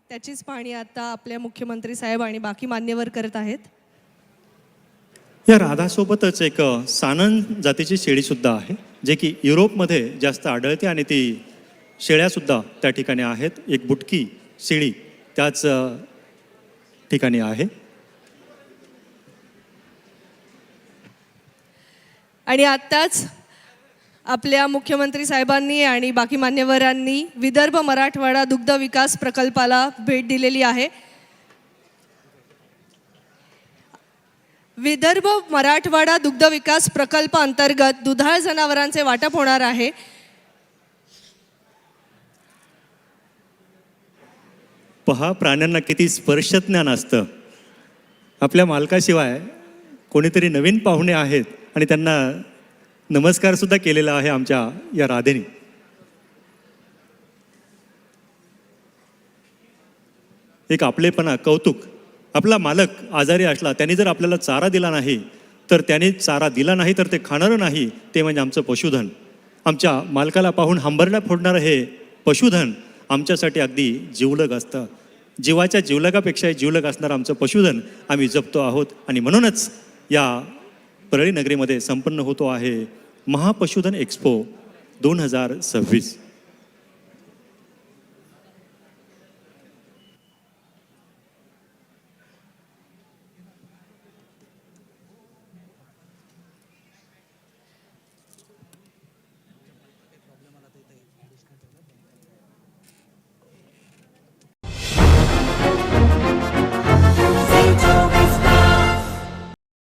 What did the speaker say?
त्याचीच पाहणी आता आपल्या मुख्यमंत्री साहेब आणि बाकी मान्यवर करत आहेत. या राधासोबतच एक सानन जातीची शेळीसुद्धा आहे, जे की युरोपमध्ये जास्त आढळते आणि ती शेळ्यासुद्धा त्या ठिकाणी आहेत. एक बुटकी शेळी त्याच ठिकाणी आहे. आणि आत्ताच आपल्या मुख्यमंत्री साहेबांनी आणि बाकी मान्यवरांनी विदर्भ मराठवाडा दुग्ध विकास प्रकल्पाला भेट दिलेली आहे. विदर्भ मराठवाडा दुग्ध विकास प्रकल्प अंतर्गत दुधाळ जनावरांचे वाटप होणार आहे. पहा, प्राण्यांना किती स्पर्शज्ञान असतं. आपल्या मालकाशिवाय कोणीतरी नवीन पाहुणे आहेत आणि त्यांना नमस्कार सुद्धा केलेला आहे आमच्या या राधेने. एक आपलेपणा, कौतुक. आपला मालक आजारी असला, त्यांनी जर आपल्याला चारा दिला नाही तर त्याने चारा दिला नाही तर ते खाणारं नाही, ते म्हणजे आमचं पशुधन. आमच्या मालकाला पाहून हंबरड्या फोडणारं हे पशुधन आमच्यासाठी अगदी जिवलग असतं. जीवाच्या जिवलगापेक्षा जिवलग असणारं आमचं पशुधन आम्ही जपतो आहोत. आणि म्हणूनच या परळी नगरीमध्ये संपन्न होतो आहे महापशुधन एक्स्पो 2026.